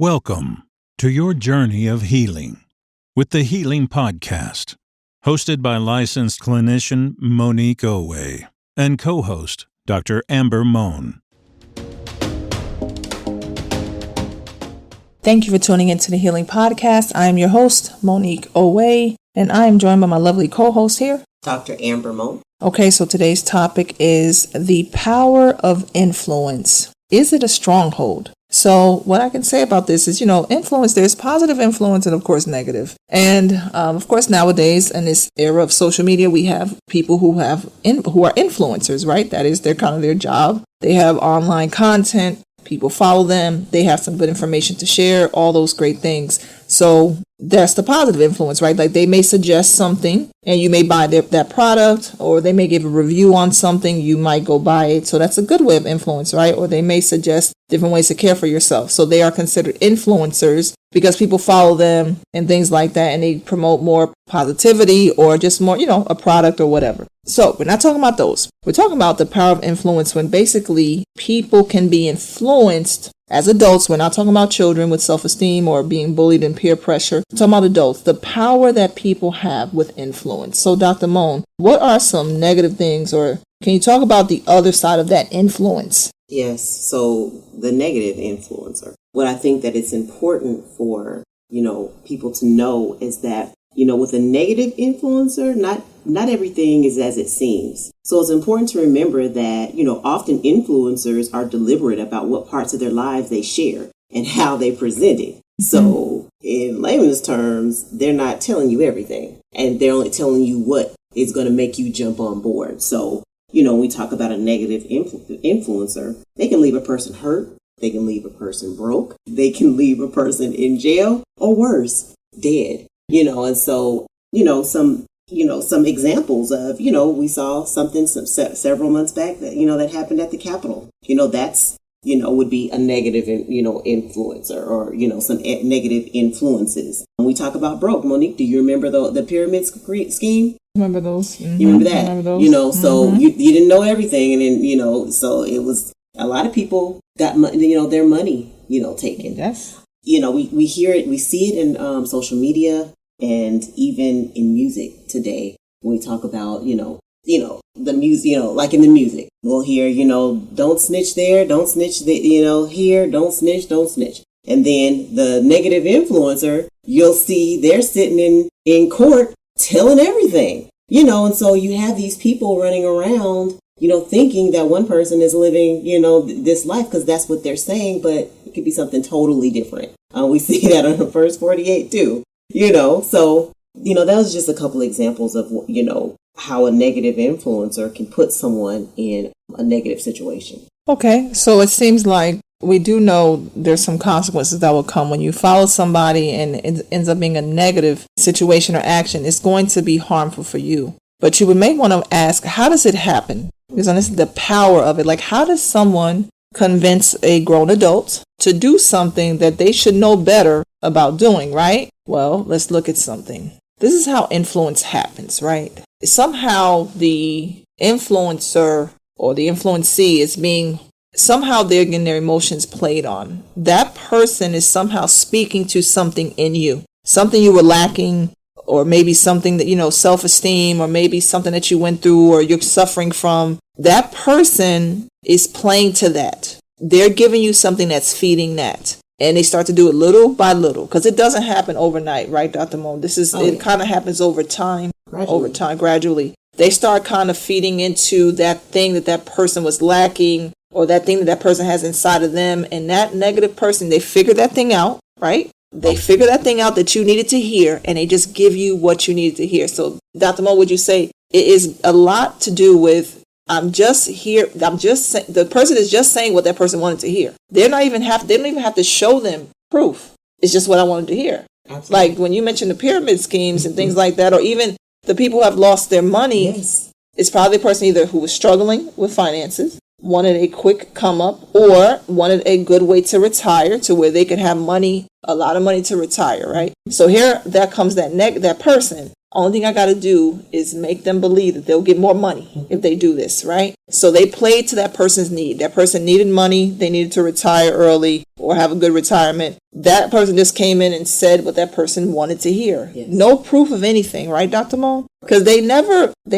Welcome to your journey of healing with the Healing Podcast, hosted by licensed clinician Monique Owe and co-host Dr. Amber Mohn. Thank you for tuning into the Healing Podcast. I am your host, Monique Owe, and I am joined by my lovely co-host here, Dr. Amber Mohn. Okay, so today's topic is the power of influence. Is it a stronghold? So what I can say about this is, influence, there's positive influence and of course negative. And of course nowadays in this era of social media, we have people who are influencers, right? That is their job. They have online content. People follow them. They have some good information to share, all those great things. So that's the positive influence, right? Like they may suggest something and you may buy that product, or they may give a review on something. You might go buy it. So that's a good way of influence, right? Or they may suggest different ways to care for yourself. So they are considered influencers because people follow them and things like that. And they promote more positivity or just more, a product or whatever. So we're not talking about those. We're talking about the power of influence when basically people can be influenced as adults. We're not talking about children with self-esteem or being bullied and peer pressure. We're talking about adults, the power that people have with influence. So Dr. Mohn, what are some negative things, or can you talk about the other side of that influence? Yes. So the negative influencer. What I think that it's important for, people to know is that, with a negative influencer, not everything is as it seems. So it's important to remember that, often influencers are deliberate about what parts of their lives they share and how they present it. So in layman's terms, they're not telling you everything, and they're only telling you what is going to make you jump on board. So, when we talk about a negative influencer, they can leave a person hurt. They can leave a person broke. They can leave a person in jail, or worse, dead. And so, some examples of, we saw something several months back that, that happened at the Capitol. That's, would be a negative, influencer, or, some negative influences. When we talk about broke, Monique, do you remember the pyramid scheme? Remember those? Mm-hmm. You remember that? I remember those. So you didn't know everything. And then, so it was a lot of people got, their money, taken. Yes. We hear it, we see it in social media. And even in music today, when we talk about, the music, like in the music, we'll hear, don't snitch there, don't snitch, here, don't snitch. And then the negative influencer, you'll see they're sitting in court telling everything, and so you have these people running around, thinking that one person is living, this life because that's what they're saying, but it could be something totally different. We see that on the first 48 too. So, that was just a couple examples of, how a negative influencer can put someone in a negative situation. Okay. So it seems like we do know there's some consequences that will come when you follow somebody and it ends up being a negative situation or action. It's going to be harmful for you. But you may want to ask, how does it happen? Because this is the power of it. Like, how does someone convince a grown adult to do something that they should know better about doing, right? Well, let's look at something. This is how influence happens, right? Somehow the influencer or the influencee somehow they're getting their emotions played on. That person is somehow speaking to something in you, something you were lacking, or maybe something that, self-esteem, or maybe something that you went through or you're suffering from. That person is playing to that. They're giving you something that's feeding that. And they start to do it little by little, because it doesn't happen overnight, right, Dr. Mohn? It kind of happens over time, gradually. They start kind of feeding into that thing that person was lacking, or that thing that person has inside of them. And that negative person, they figure that thing out, right? They figure that thing out that you needed to hear, and they just give you what you needed to hear. So, Dr. Mohn, would you say it is a lot to do with, the person is just saying what that person wanted to hear. They don't even have to show them proof. It's just what I wanted to hear. Absolutely. Like when you mentioned the pyramid schemes and things like that, or even the people who have lost their money, yes. It's probably a person either who was struggling with finances, wanted a quick come up, or wanted a good way to retire to where they could have money, a lot of money to retire, right? So here that comes that person Only thing I got to do is make them believe that they'll get more money if they do this, right? So they played to that person's need. That person needed money. They needed to retire early or have a good retirement. That person just came in and said what that person wanted to hear. Yes. No proof of anything, right, Dr. Mohn? Because they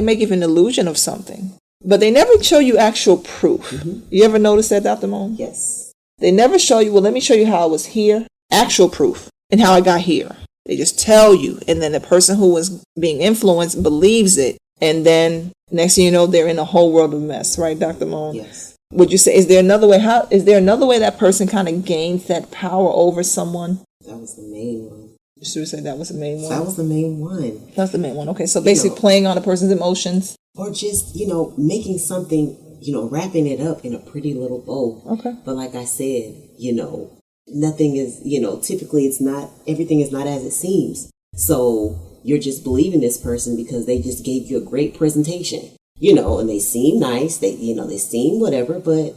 may give an illusion of something, but they never show you actual proof. Mm-hmm. You ever notice that, Dr. Mohn? Yes. They never show you, well, let me show you how I was here, actual proof, and how I got here. They just tell you, and then the person who was being influenced believes it, and then next thing you know, they're in a whole world of mess, right, Dr. Mohn? Yes. Would you say, is there another way that person kind of gains that power over someone? That was the main one. You should say that was the main one. That was the main one. That's the main one. Okay, so basically playing on a person's emotions. Or just, making something, wrapping it up in a pretty little bow. Okay. But like I said, nothing is, typically everything is not as it seems. So you're just believing this person because they just gave you a great presentation, and they seem nice. They seem whatever, but,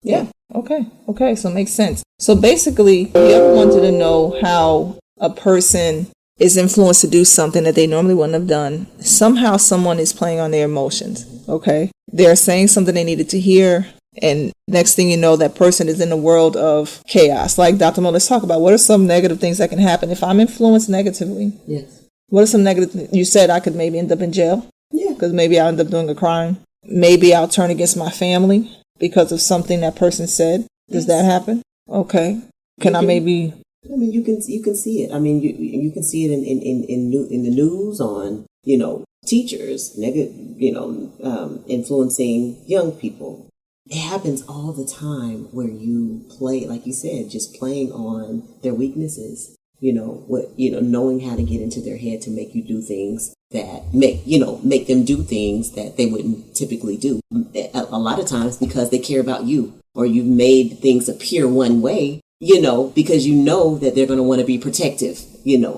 Yeah. Okay. So it makes sense. So basically, if you ever wanted to know how a person is influenced to do something that they normally wouldn't have done, somehow someone is playing on their emotions. Okay. They're saying something they needed to hear. And next thing you know, that person is in a world of chaos. Like Dr. Mo, let's talk about what are some negative things that can happen if I'm influenced negatively. Yes. What are some negative? You said I could maybe end up in jail. Yeah. Because maybe I'll end up doing a crime. Maybe I'll turn against my family because of something that person said. Does that happen? Okay. Can I maybe? I mean, you can see it. I mean, you can see it in the news on teachers influencing young people. It happens all the time where you play, like you said, just playing on their weaknesses. Knowing how to get into their head to make you do things that make them do things that they wouldn't typically do. A lot of times because they care about you, or you've made things appear one way, because that they're going to want to be protective,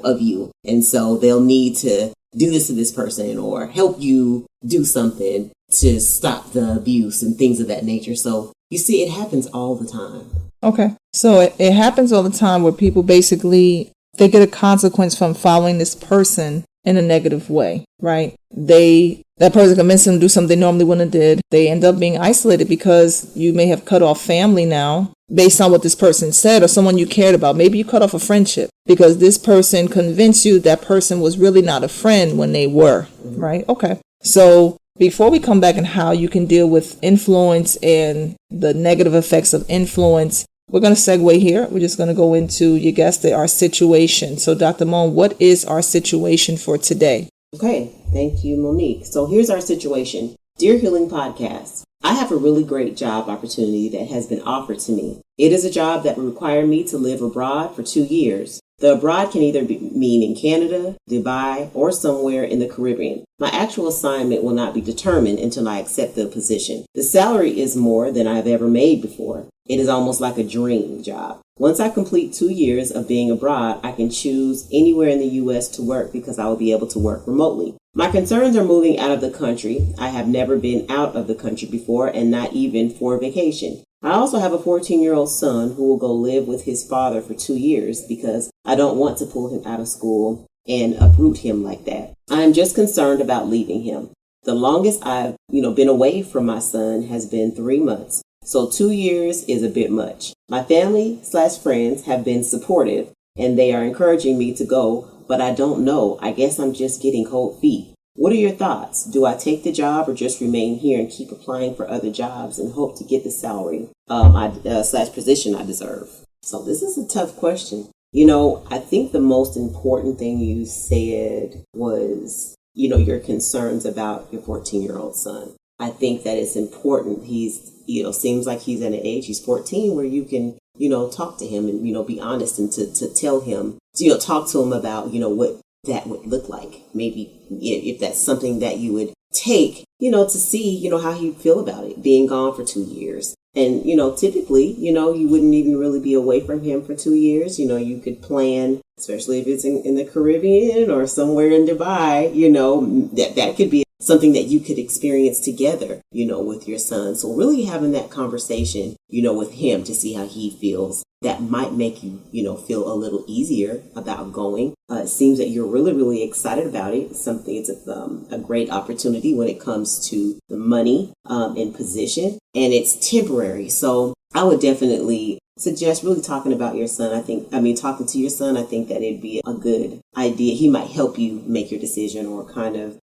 of you. And so they'll need to do this to this person or help you do something to stop the abuse and things of that nature. So you see, it happens all the time. Okay. So it happens all the time where people basically, they get a consequence from following this person in a negative way, right? That person convinced them to do something they normally wouldn't have did. They end up being isolated because you may have cut off family now based on what this person said or someone you cared about. Maybe you cut off a friendship because this person convinced you that person was really not a friend when they were, right? Okay. So before we come back and how you can deal with influence and the negative effects of influence, we're going to segue here. We're just going to go into, you guessed it, our situation. So Dr. Mohn, what is our situation for today? Okay. Thank you, Monique. So here's our situation. Dear Healing Podcast, I have a really great job opportunity that has been offered to me. It is a job that will require me to live abroad for 2 years. The abroad can either mean in Canada, Dubai, or somewhere in the Caribbean. My actual assignment will not be determined until I accept the position. The salary is more than I've ever made before. It is almost like a dream job. Once I complete 2 years of being abroad, I can choose anywhere in the U.S. to work because I will be able to work remotely. My concerns are moving out of the country. I have never been out of the country before, and not even for vacation. I also have a 14-year-old son who will go live with his father for 2 years because I don't want to pull him out of school and uproot him like that. I am just concerned about leaving him. The longest I've, been away from my son has been 3 months. So 2 years is a bit much. My family/friends have been supportive and they are encouraging me to go, but I don't know. I guess I'm just getting cold feet. What are your thoughts? Do I take the job or just remain here and keep applying for other jobs and hope to get the salary / position I deserve? So this is a tough question. I think the most important thing you said was, your concerns about your 14-year-old son. I think that it's important. He's, seems like he's at an age, he's 14, where you can, talk to him and, be honest and to tell him, talk to him about, what that would look like. Maybe if that's something that you would take, to see, how he'd feel about it, being gone for 2 years. And, typically, you wouldn't even really be away from him for 2 years. You could plan, especially if it's in the Caribbean or somewhere in Dubai, that could be something that you could experience together, with your son. So really having that conversation, with him to see how he feels that might make you, feel a little easier about going. It seems that you're really, really excited about it. It's a great opportunity when it comes to the money and position, and it's temporary. So I would definitely suggest really talking about your son. Talking to your son, I think that it'd be a good idea. He might help you make your decision or kind of,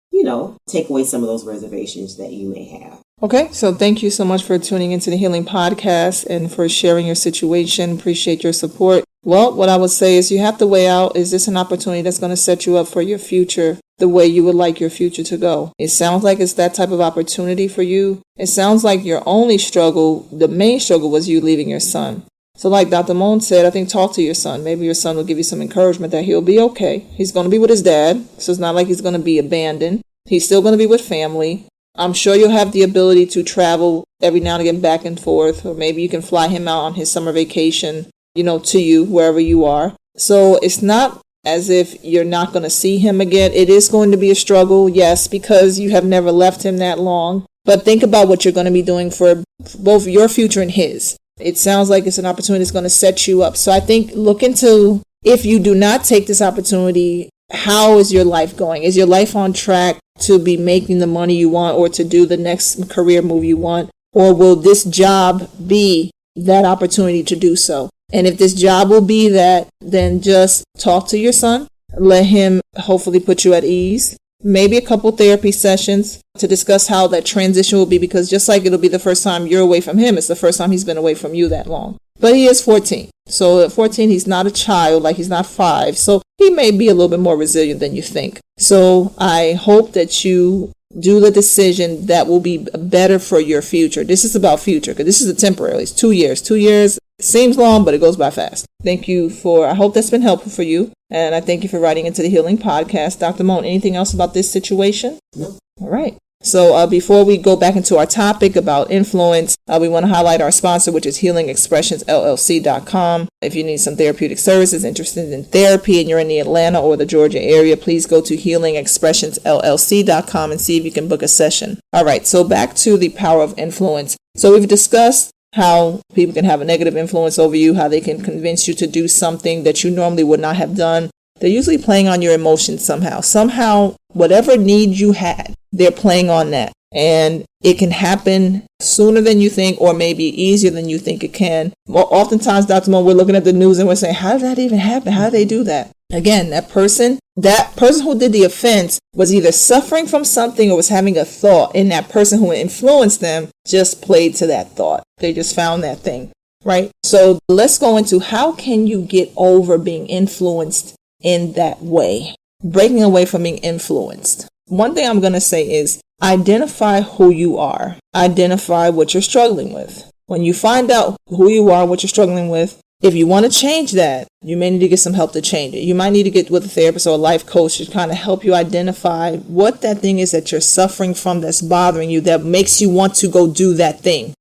take away some of those reservations that you may have. Okay, so thank you so much for tuning into the Healing Podcast and for sharing your situation. Appreciate your support. Well, what I would say is you have to weigh out, is this an opportunity that's going to set you up for your future the way you would like your future to go? It sounds like it's that type of opportunity for you. It sounds like your only struggle, the main struggle, was you leaving your son. So like Dr. Mohn said, I think talk to your son. Maybe your son will give you some encouragement that he'll be okay. He's going to be with his dad, so it's not like he's going to be abandoned. He's still going to be with family. I'm sure you'll have the ability to travel every now and again back and forth, or maybe you can fly him out on his summer vacation, to you, wherever you are. So it's not as if you're not going to see him again. It is going to be a struggle, yes, because you have never left him that long. But think about what you're going to be doing for both your future and his. It sounds like it's an opportunity that's going to set you up. So I think look into, if you do not take this opportunity, how is your life going? Is your life on track to be making the money you want or to do the next career move you want? Or will this job be that opportunity to do so? And if this job will be that, then just talk to your son. Let him hopefully put you at ease. Maybe a couple therapy sessions to discuss how that transition will be, because just like it'll be the first time you're away from him, it's the first time he's been away from you that long. But he is 14. So at 14, he's not a child, like he's not 5. So he may be a little bit more resilient than you think. So I hope that you do the decision that will be better for your future. This is about future, because this is a temporary. It's 2 years. 2 years seems long, but it goes by fast. I hope that's been helpful for you. And I thank you for writing into the Healing Podcast. Dr. Mohn, anything else about this situation? No. All right. So before we go back into our topic about influence, we want to highlight our sponsor, which is HealingExpressionsLLC.com. If you need some therapeutic services, interested in therapy, and you're in the Atlanta or the Georgia area, please go to HealingExpressionsLLC.com and see if you can book a session. All right, so back to the power of influence. So we've discussed how people can have a negative influence over you, how they can convince you to do something that you normally would not have done. They're usually playing on your emotions somehow. Somehow, whatever need you had, they're playing on that. And it can happen sooner than you think, or maybe easier than you think it can. Well, oftentimes, Dr. Mohn, we're looking at the news and we're saying, how did that even happen? How did they do that? Again, that person who did the offense was either suffering from something or was having a thought, and that person who influenced them just played to that thought. They just found that thing, right? So let's go into, how can you get over being influenced in that way? Breaking away from being influenced. One thing I'm going to say is identify who you are. Identify what you're struggling with. When you find out who you are, what you're struggling with, if you want to change that, you may need to get some help to change it. You might need to get with a therapist or a life coach to kind of help you identify what that thing is that you're suffering from, that's bothering you, that makes you want to go do that thing.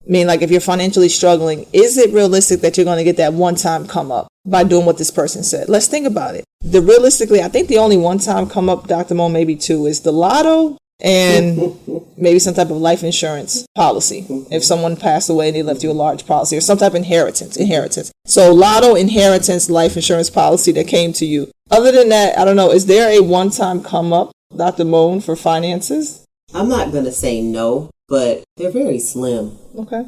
Like if you're financially struggling, is it realistic that you're going to get that one-time come up by doing what this person said? Let's think about it. Realistically, I think the only one-time come up, Dr. Mohn, maybe two, is the lotto and maybe some type of life insurance policy. If someone passed away and they left you a large policy, or some type of inheritance. So lotto, inheritance, life insurance policy that came to you. Other than that, I don't know. Is there a one-time come up, Dr. Mohn, for finances? I'm not going to say no, but they're very slim. Okay.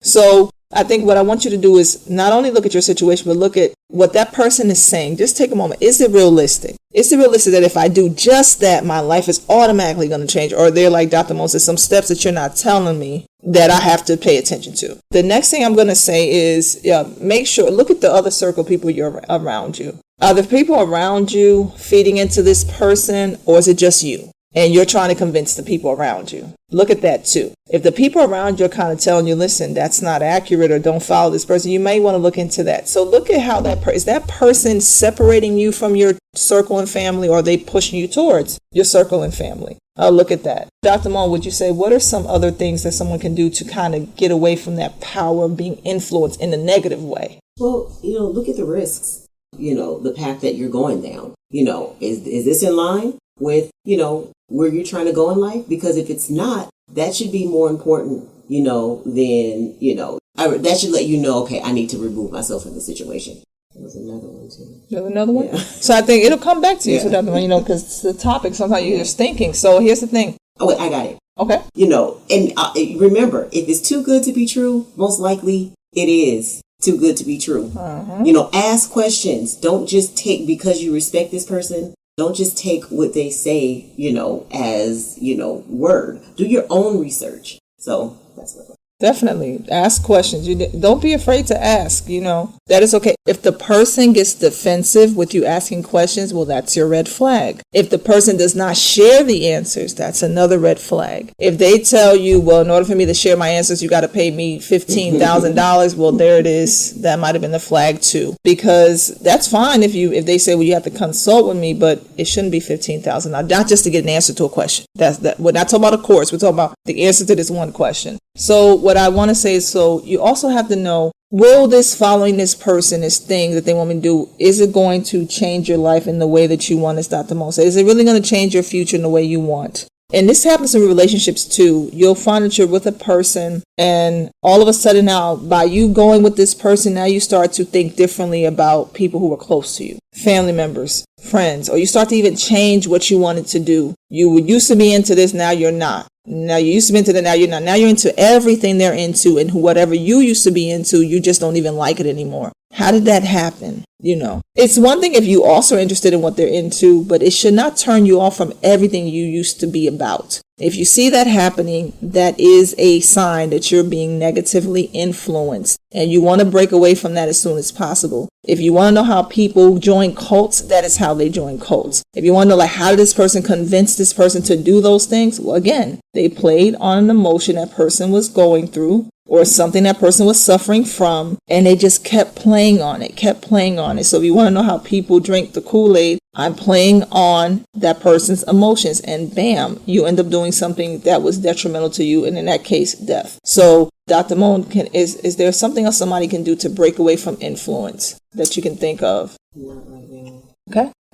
So I think what I want you to do is not only look at your situation, but look at what that person is saying. Just take a moment. Is it realistic? Is it realistic that if I do just that, my life is automatically going to change? Or they're like Dr. Mohn says, some steps that you're not telling me that I have to pay attention to. The next thing I'm going to say is make sure, look at the other circle of people you're around you. Are the people around you feeding into this person, or is it just you? And you're trying to convince the people around you. Look at that too. If the people around you are kind of telling you, listen, that's not accurate, or don't follow this person, you may want to look into that. So look at how is that person separating you from your circle and family, or are they pushing you towards your circle and family? Look at that. Dr. Mohn, would you say, what are some other things that someone can do to kind of get away from that power of being influenced in a negative way? Well, look at the risks, the path that you're going down. Is this in line with, where you're trying to go in life? Because if it's not, that should be more important, than, That should let you know, okay, I need to remove myself from the situation. There was another one too. There's another one? Yeah. So I think it'll come back to you. Yeah. So that, because it's the topic, sometimes you're just thinking. So here's the thing. Oh, wait, I got it. Okay. And remember, if it's too good to be true, most likely it is too good to be true. Ask questions. Don't just take, because you respect this person, don't just take what they say, as, word. Do your own research. So that's what. Definitely. Ask questions. Don't be afraid to ask, That is okay. If the person gets defensive with you asking questions, well, that's your red flag. If the person does not share the answers, that's another red flag. If they tell you, well, in order for me to share my answers, you got to pay me $15,000, well, there it is. That might have been the flag too. Because that's fine if they say, well, you have to consult with me, but it shouldn't be $15,000. Not just to get an answer to a question. We're not talking about a course. We're talking about the answer to this one question. So what I want to say is, so you also have to know, will following this person, this thing that they want me to do, is it going to change your life in the way that you want, as Dr. Mohn said? Is it really going to change your future in the way you want? And this happens in relationships too. You'll find that you're with a person, and all of a sudden now, by you going with this person, now you start to think differently about people who are close to you, family members, friends, or you start to even change what you wanted to do. You used to be into this, now you're not. Now you used to be into that, now you're not. Now you're into everything they're into, and whatever you used to be into, you just don't even like it anymore. How did that happen? It's one thing if you also are interested in what they're into, but it should not turn you off from everything you used to be about. If you see that happening, that is a sign that you're being negatively influenced, and you want to break away from that as soon as possible. If you want to know how people join cults, that is how they join cults. If you want to know, how did this person convince this person to do those things? Well, again, they played on an emotion that person was going through, or something that person was suffering from, and they just kept playing on it. So if you want to know how people drink the Kool-Aid, I'm playing on that person's emotions, and bam, you end up doing something that was detrimental to you, and in that case, death. So Dr. Mohn, is there something else somebody can do to break away from influence that you can think of? Not right now.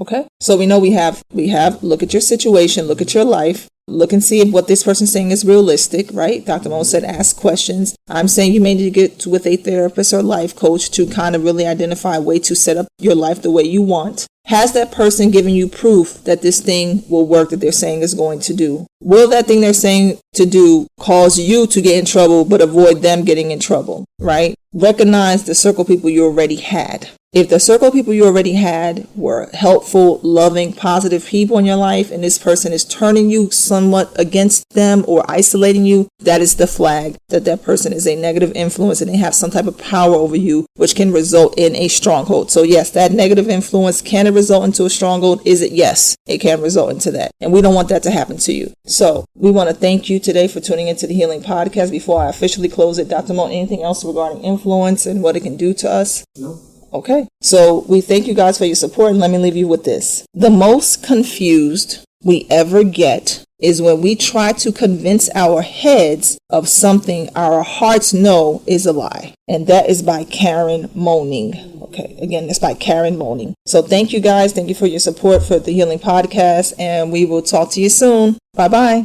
Okay. So we know we have look at your situation, look at your life. Look and see if what this person's saying is realistic, right? Dr. Mohn said ask questions. I'm saying you may need to get with a therapist or life coach to kind of really identify a way to set up your life the way you want. Has that person given you proof that this thing will work that they're saying is going to do? Will that thing they're saying to do cause you to get in trouble but avoid them getting in trouble, right? Recognize the circle of people you already had. If the circle of people you already had were helpful, loving, positive people in your life, and this person is turning you somewhat against them or isolating you, that is the flag that person is a negative influence and they have some type of power over you, which can result in a stronghold. So yes, that negative influence, can it result into a stronghold? Is it? Yes, it can result into that. And we don't want that to happen to you. So we want to thank you today for tuning into the Healing Podcast. Before I officially close it, Dr. Mohn, anything else regarding influence and what it can do to us? No. Okay, so we thank you guys for your support, and let me leave you with this. The most confused we ever get is when we try to convince our heads of something our hearts know is a lie. And that is by Karen Moaning. Okay, again, that's by Karen Moaning. So thank you guys. Thank you for your support for the Healing Podcast, and we will talk to you soon. Bye-bye.